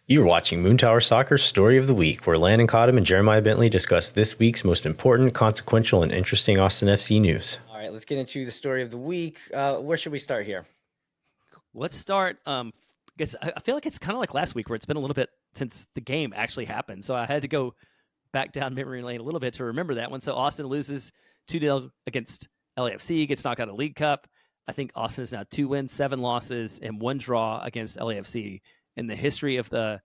You're watching Moontower Soccer's Story of the Week, where Landon Cottam and Jeremiah Bentley discuss this week's most important, consequential, and interesting Austin FC news. All right, let's get into the story of the week. Where should we start here? Let's start. Because I feel like it's kind of like last week, where it's been a little bit since the game actually happened. So I had to go back down memory lane a little bit to remember that one. So Austin loses 2-0 against LAFC, gets knocked out of League Cup. I think Austin is now 2 wins, 7 losses, and 1 draw against LAFC in the history of the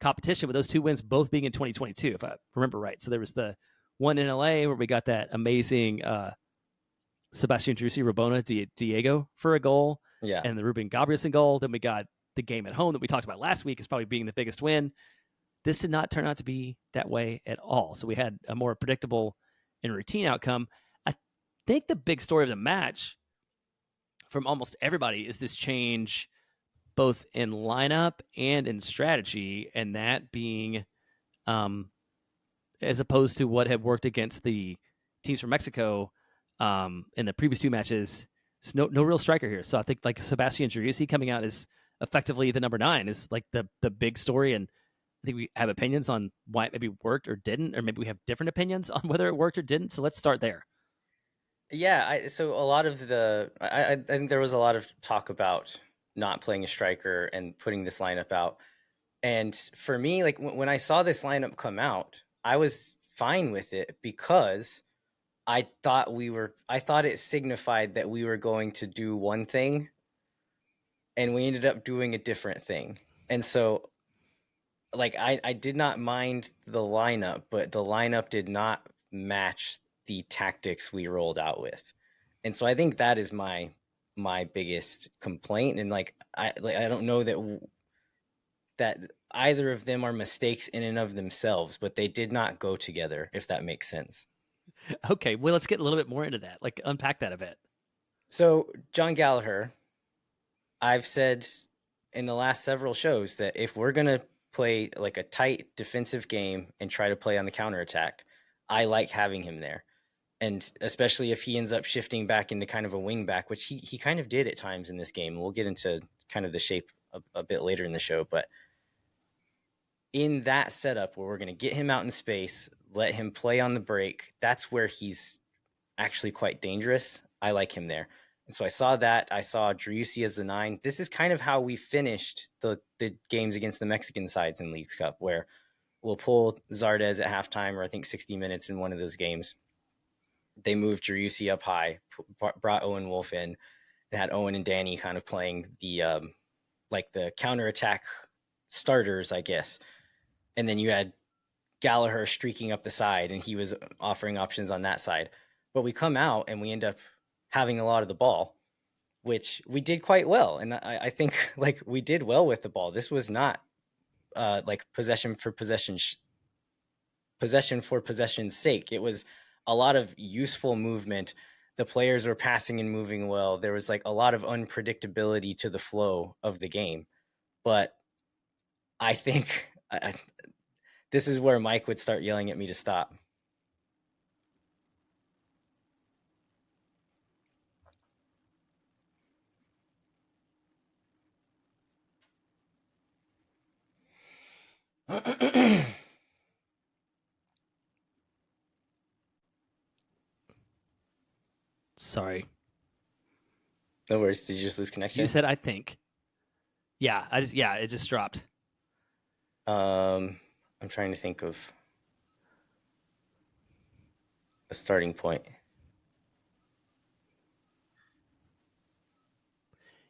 competition, with those 2 wins both being in 2022, if I remember right. So there was the one in LA where we got that amazing Sebastian Drusi Rabona Diego for a goal, Yeah. and the Ruben Gabrielson goal. Then we got the game at home that we talked about last week as probably being the biggest win. This did not turn out to be that way at all. So we had a more predictable and routine outcome. I think the big story of the match from almost everybody is this change both in lineup and in strategy, and that being as opposed to what had worked against the teams from Mexico in the previous 2 matches. There's no real striker here. So I think like Sebastian Driussi coming out as effectively the number 9 is like the big story, and I think we have opinions on why it maybe worked or didn't, or maybe we have different opinions on whether it worked or didn't. So let's start there. Yeah, so a lot of I think there was a lot of talk about not playing a striker and putting this lineup out. And for me, like when I saw this lineup come out, I was fine with it because I thought it signified that we were going to do one thing and we ended up doing a different thing. And so like I did not mind the lineup, but the lineup did not match the tactics we rolled out with. And so I think that is my biggest complaint. And I don't know that either of them are mistakes in and of themselves, but they did not go together, if that makes sense. Okay, well, let's get a little bit more into that. Like, unpack that a bit. So John Gallagher, I've said in the last several shows that if we're going to play like a tight defensive game and try to play on the counterattack, I like having him there. And especially if he ends up shifting back into kind of a wing back, which he kind of did at times in this game. We'll get into kind of the shape a bit later in the show. But in that setup where we're going to get him out in space, let him play on the break, that's where he's actually quite dangerous. I like him there. And so I saw that. I saw Driussi as the 9. This is kind of how we finished the games against the Mexican sides in Leagues Cup, where we'll pull Zardes at halftime, or I think 60 minutes in one of those games. They moved Driussi up high, brought Owen Wolf in, and had Owen and Danny kind of playing the like the counterattack starters, I guess. And then you had Gallagher streaking up the side, and he was offering options on that side. But we come out and we end up having a lot of the ball, which we did quite well. And I think like we did well with the ball. This was not like possession for possession's sake. It was a lot of useful movement. The players were passing and moving well. There was like a lot of unpredictability to the flow of the game. But I think this is where Mike would start yelling at me to stop. Sorry. No worries. Did you just lose connection? You said I think. Yeah, it just dropped. I'm trying to think of a starting point.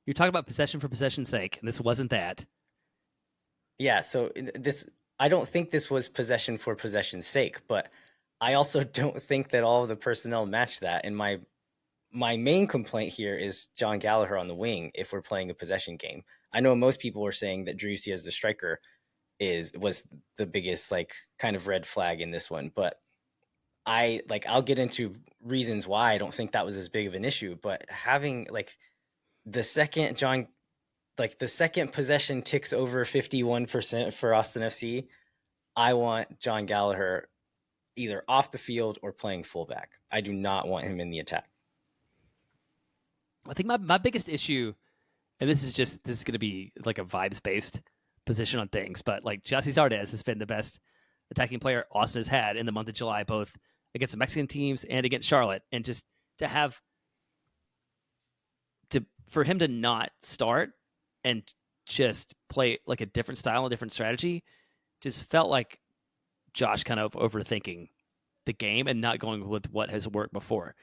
You're talking about possession for possession's sake, and this wasn't that. Yeah, so I don't think this was possession for possession's sake, but I also don't think that all of the personnel matched that. And my main complaint here is John Gallagher on the wing if we're playing a possession game. I know most people were saying that Driussi as the striker was the biggest like kind of red flag in this one, but I'll get into reasons why I don't think that was as big of an issue, but having like the second possession ticks over 51% for Austin FC, I want John Gallagher either off the field or playing fullback. I do not want him in the attack. I think my biggest issue, and this is going to be like a vibes based, position on things, but like Jesse Zardes has been the best attacking player Austin has had in the month of July, both against the Mexican teams and against Charlotte. And just to have for him to not start and just play like a different style, a different strategy, just felt like Josh kind of overthinking the game and not going with what has worked before.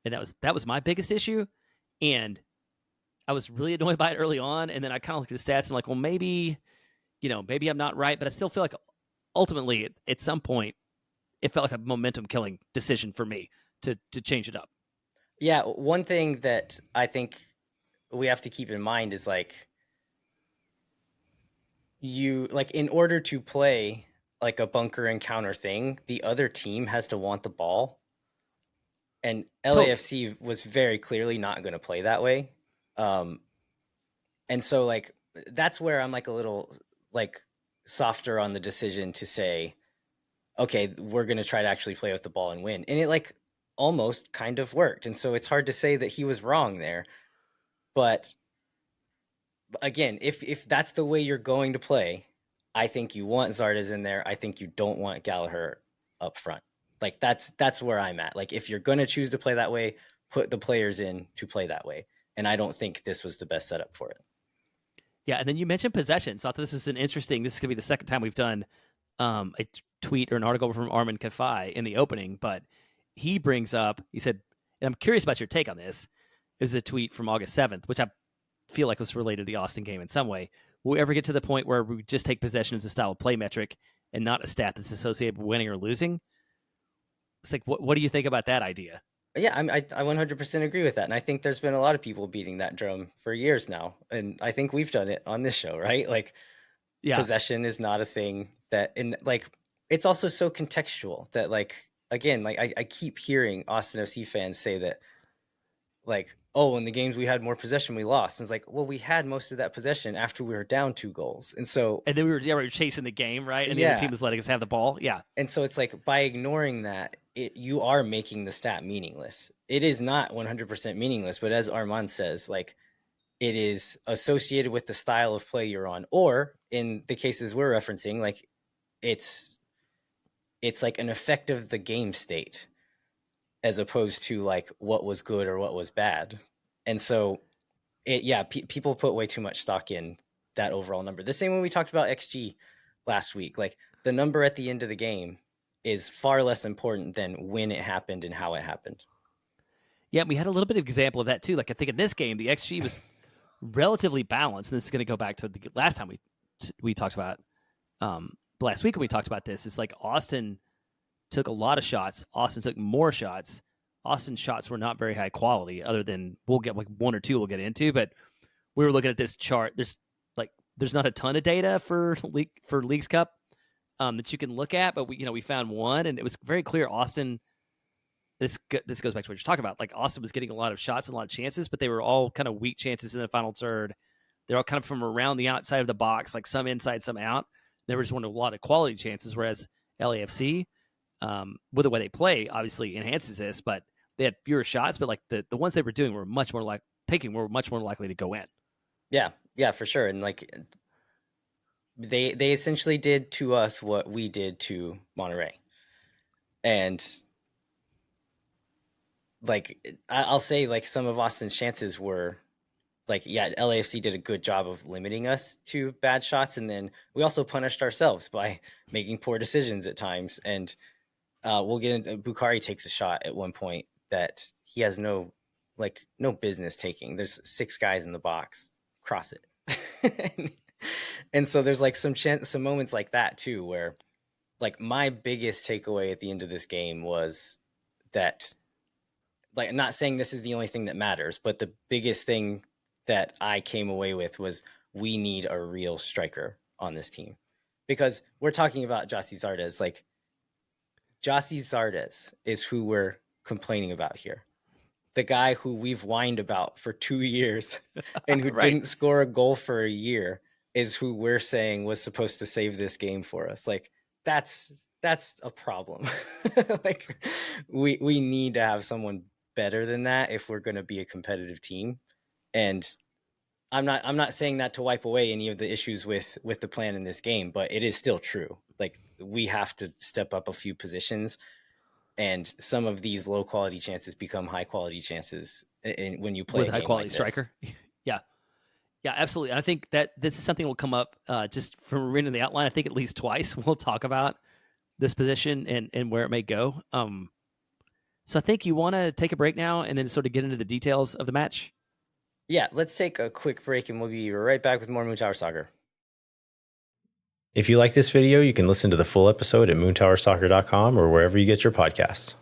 And that was my biggest issue. And I was really annoyed by it early on. And then I kind of looked at the stats and like, well, maybe I'm not right, but I still feel like ultimately at some point it felt like a momentum killing decision for me to change it up. Yeah, one thing that I think we have to keep in mind is like in order to play like a bunker and counter thing, the other team has to want the ball. And LAFC was very clearly not going to play that way. And so like that's where I'm like a little like softer on the decision to say, okay, we're going to try to actually play with the ball and win. And it like almost kind of worked. And so it's hard to say that he was wrong there. But again, if that's the way you're going to play, I think you want Zardes in there. I think you don't want Gallagher up front. Like that's where I'm at. Like if you're going to choose to play that way, put the players in to play that way. And I don't think this was the best setup for it. Yeah, and then you mentioned possession. So I thought this is this is going to be the second time we've done a tweet or an article from Armin Kafai in the opening, but he brings up, he said, and I'm curious about your take on this. It was a tweet from August 7th, which I feel like was related to the Austin game in some way. Will we ever get to the point where we just take possession as a style of play metric and not a stat that's associated with winning or losing? It's like, what do you think about that idea? Yeah, I 100% agree with that. And I think there's been a lot of people beating that drum for years now. And I think we've done it on this show, right? Like, possession is not a thing that, and like, it's also so contextual that, like, again, like, I keep hearing Austin FC fans say that, like, oh, in the games we had more possession, we lost. And it's like, well, we had most of that possession after we were down 2 goals. And so, and then we were chasing the game, right? And the other team was letting us have the ball. Yeah. And so it's like by ignoring that, you are making the stat meaningless. It is not 100% meaningless, but as Armand says, like, it is associated with the style of play you're on, or in the cases we're referencing, like it's like an effect of the game state as opposed to like what was good or what was bad. And so people put way too much stock in that overall number. The same when we talked about XG last week, like the number at the end of the game is far less important than when it happened and how it happened. Yeah, we had a little bit of example of that too. Like I think in this game, the XG was relatively balanced. And this is going to go back to the last time we talked about last week when we talked about this. It's like Austin took a lot of shots. Austin took more shots. Austin's shots were not very high quality, other than we'll get like 1 or 2 we'll get into. But we were looking at this chart. There's not a ton of data for Leagues Cup that you can look at, but we found one, and it was very clear Austin. This goes back to what you're talking about. Like Austin was getting a lot of shots and a lot of chances, but they were all kind of weak chances in the final third. They're all kind of from around the outside of the box, like some inside, some out. There was a lot of quality chances, whereas LAFC, with the way they play, obviously enhances this, but they had fewer shots. But like the ones they were doing were much more likely to go in. Yeah, for sure. And like they essentially did to us what we did to Monterrey, and like I'll say, like some of Austin's chances were like, yeah, LAFC did a good job of limiting us to bad shots, and then we also punished ourselves by making poor decisions at times. And we'll get into Bukhari takes a shot at one point that he has no business taking. There's 6 guys in the box, cross it. And so there's like some moments like that too, where like my biggest takeaway at the end of this game was that, like, I'm not saying this is the only thing that matters, but the biggest thing that I came away with was we need a real striker on this team, because we're talking about Jossi Zardes. Like, Jossi Zardes is who we're complaining about here. The guy who we've whined about for 2 years and who Right. didn't score a goal for a year is who we're saying was supposed to save this game for us. Like, that's a problem. Like, we need to have someone better than that if we're going to be a competitive team. And I'm not saying that to wipe away any of the issues with the plan in this game, but it is still true. Like, we have to step up a few positions, and some of these low quality chances become high quality chances when you play with a a high game quality like striker. Yeah. Yeah, absolutely. I think that this is something that will come up just from reading the outline. I think at least twice we'll talk about this position and where it may go. So I think you want to take a break now and then sort of get into the details of the match. Yeah, let's take a quick break and we'll be right back with more Moontower Soccer. If you like this video, you can listen to the full episode at moontowersoccer.com or wherever you get your podcasts.